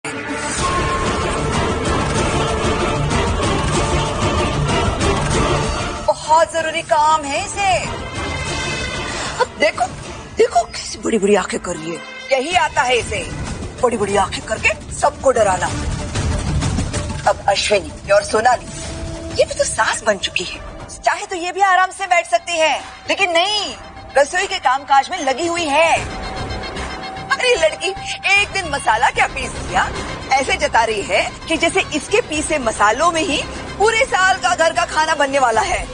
बहुत जरूरी काम है इसे। अब देखो देखो कैसी बड़ी बड़ी आंखें कर रही है। यही आता है इसे, बड़ी बड़ी आंखें करके सबको डराना। अब अश्विनी और सोनाली ये भी तो सास बन चुकी है, चाहे तो ये भी आराम से बैठ सकती है, लेकिन नहीं, रसोई के कामकाज में लगी हुई है। अरे लड़की एक दिन मसाला क्या पीस दिया, ऐसे जता रही है कि जैसे इसके पीसे मसालों में ही पूरे साल का घर का खाना बनने वाला है।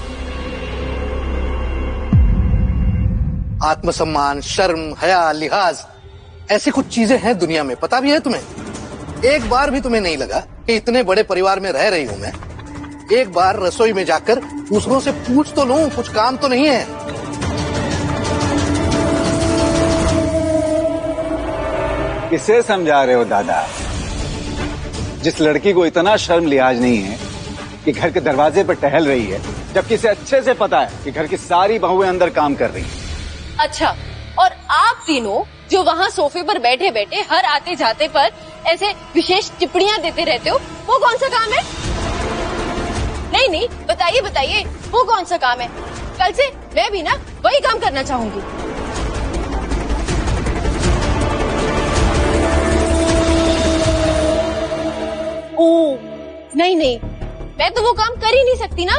आत्मसम्मान, शर्म, हया, लिहाज, ऐसी कुछ चीजें हैं दुनिया में, पता भी है तुम्हें? एक बार भी तुम्हें नहीं लगा कि इतने बड़े परिवार में रह रही हूं मैं, एक बार रसोई में जाकर दूसरों से पूछ तो लूं, कुछ काम तो नहीं है? किसे समझा रहे हो दादा? जिस लड़की को इतना शर्म लिहाज नहीं है कि घर के दरवाजे पर टहल रही है, जबकि इसे अच्छे से पता है कि घर की सारी बहुएं अंदर काम कर रही हैं। अच्छा, और आप तीनों जो वहाँ सोफे पर बैठे बैठे हर आते जाते पर ऐसे विशेष टिप्पणियाँ देते रहते हो, वो कौन सा काम है? नहीं नहीं, बताइए बताइए, वो कौन सा काम है? कल से मैं भी ना वही काम करना चाहूंगी। ओ नहीं नहीं, मैं तो वो काम कर ही नहीं सकती ना,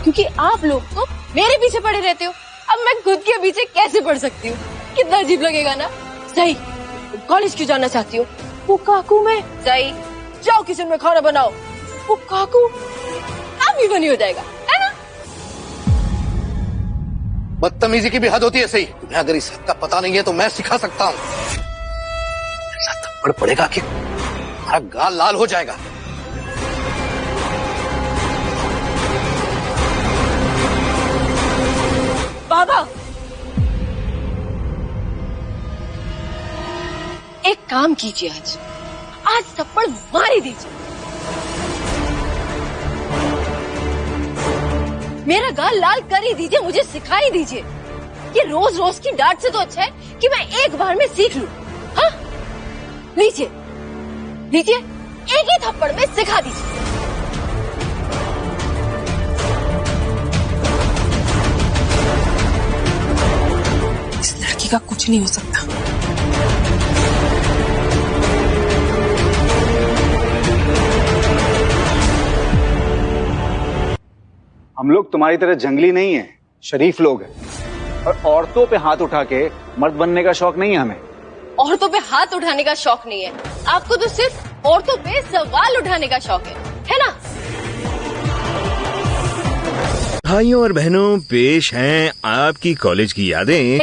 क्योंकि आप लोग तो मेरे पीछे पड़े रहते हो। अब मैं खुद के पीछे कैसे पड़ सकती हूँ? कितना अजीब लगेगा ना। सही, कॉलेज क्यों जाना चाहती हो? वो काकू में। सही, जाओ किचन में खाना बनाओ। वो काकू आप भी बनी हो जाएगा, है ना? बदतमीजी की भी हद होती है। सही, तुम्हें अगर इस हद का पता नहीं है तो मैं सिखा सकता हूँ। ऐसा थप्पड़ पड़ेगा कि तुम्हारा गाल लाल हो जाएगा। बाबा, एक काम कीजिए, आज थप्पड़ मार ही दीजिए। मेरा गाल लाल कर ही दीजिए, मुझे सिखा ही दीजिए। ये रोज रोज की डांट से तो अच्छा है कि मैं एक बार में सीख लूं। हाँ, लीजिए लीजिए, एक ही थप्पड़ में सिखा दीजिए। इस लड़की का कुछ नहीं हो सकता। हम लोग तुम्हारी तरह जंगली नहीं है, शरीफ लोग हैं, और औरतों पे हाथ उठा के मर्द बनने का शौक नहीं है हमें। औरतों पे हाथ उठाने का शौक नहीं है आपको, तो सिर्फ औरतों पे सवाल उठाने का शौक है ना? भाइयों और बहनों, पेश हैं आपकी कॉलेज की यादें।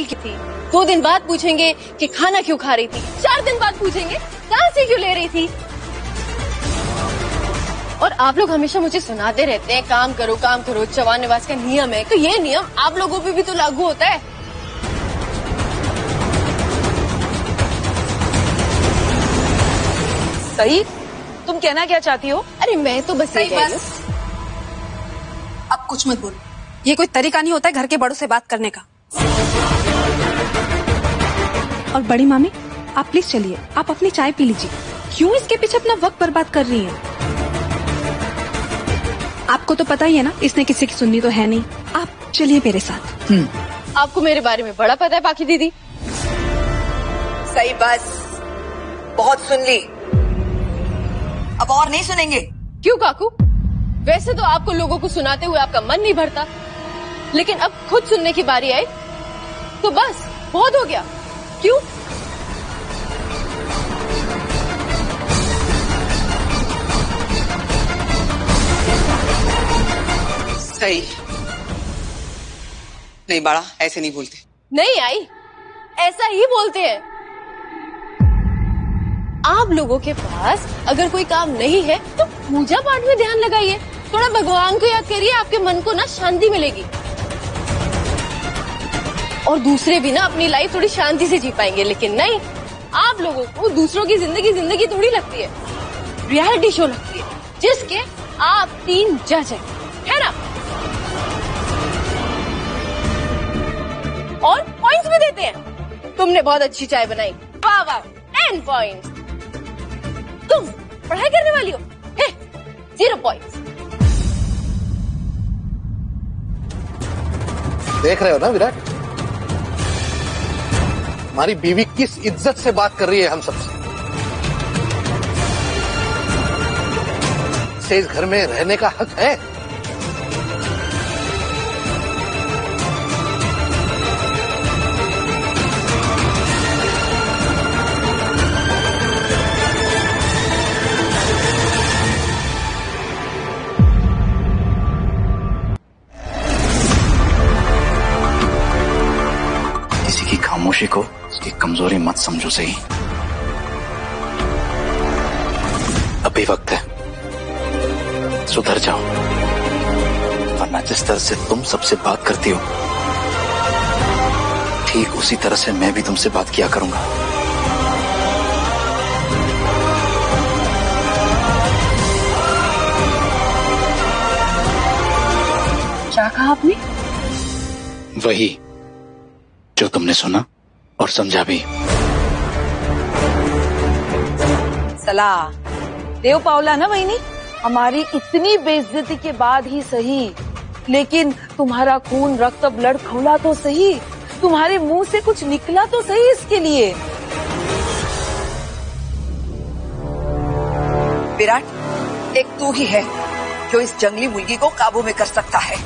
2 दिन बाद पूछेंगे कि खाना क्यों खा रही थी, 4 दिन बाद पूछेंगे सांसें क्यों ले रही थी। और आप लोग हमेशा मुझे सुनाते रहते हैं काम करो, जवान निवास का नियम है, तो ये नियम आप लोगों पे भी तो लागू होता है। सही, तुम कहना क्या चाहती हो? अरे मैं तो बस यही कह रही हूं। अब कुछ मत बोलो, ये कोई तरीका नहीं होता है घर के बड़ों से बात करने का। और बड़ी मामी, आप प्लीज चलिए, आप अपनी चाय पी लीजिए। क्यों इसके पीछे अपना वक्त बर्बाद कर रही हैं? आपको तो पता ही है ना, इसने किसी की सुननी तो है नहीं। आप चलिए मेरे साथ। आपको मेरे बारे में बड़ा पता है पाखी दीदी। सही, बस बहुत सुन ली, अब और नहीं सुनेंगे। क्यों काकू? वैसे तो आपको लोगों को सुनाते हुए आपका मन नहीं भरता, लेकिन अब खुद सुनने की बारी आई तो बस बहुत हो गया। क्यों? सही नहीं बाड़ा, ऐसे नहीं बोलते। नहीं आई, ऐसा ही बोलते हैं। आप लोगों के पास अगर कोई काम नहीं है तो पूजा पाठ में ध्यान लगाइए, थोड़ा भगवान को याद करिए, आपके मन को ना शांति मिलेगी और दूसरे भी ना अपनी लाइफ थोड़ी शांति से जी पाएंगे। लेकिन नहीं, आप लोगों को दूसरों की जिंदगी थोड़ी लगती है, रियलिटी शो लगती है जिसके आप 3 जज है ना, और पॉइंट्स भी देते हैं। तुमने बहुत अच्छी चाय बनाई, वाह वाह, 10 पॉइंट्स। तुम पढ़ाई करने वाली हो? 0 पॉइंट्स। देख रहे हो ना विराट, हमारी बीवी किस इज्जत से बात कर रही है हम सबसे। इसे इस घर में रहने का हक है। किसी की खामोशी को उसकी कमजोरी मत समझो सही। अभी वक्त है, सुधर जाओ, वरना जिस तरह से तुम सबसे बात करती हो ठीक उसी तरह से मैं भी तुमसे बात किया करूंगा। क्या कहा आपने? वही जो तुमने सुना और समझा भी। सलाह देव पावला ना वहीनी, हमारी इतनी बेइज्जती के बाद ही सही, लेकिन तुम्हारा खून रक्त ब्लड खौला तो सही, तुम्हारे मुंह से कुछ निकला तो सही इसके लिए। विराट, एक तू ही है जो इस जंगली मुर्गी को काबू में कर सकता है,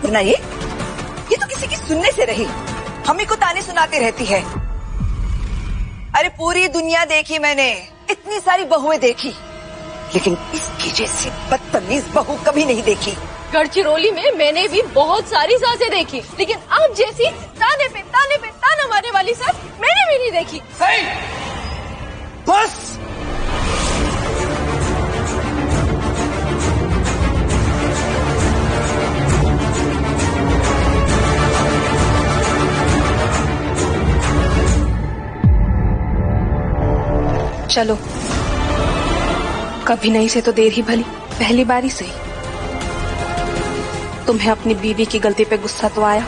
वरना ये तो किसी की सुनने से रही, हम ही को ताने सुनाती रहती है। अरे पूरी दुनिया देखी मैंने, इतनी सारी बहुएं देखी, लेकिन इसकी जैसी बदतमीज बहू कभी नहीं देखी। गढ़चिरौली में मैंने भी बहुत सारी सासें देखी, लेकिन आप जैसी ताने पे ताना मारने वाली सास मैंने भी नहीं देखी। सही, बस चलो, कभी नहीं से तो देर ही भली, पहली बार ही सही। तुम्हें अपनी बीवी की गलती पे गुस्सा तो आया,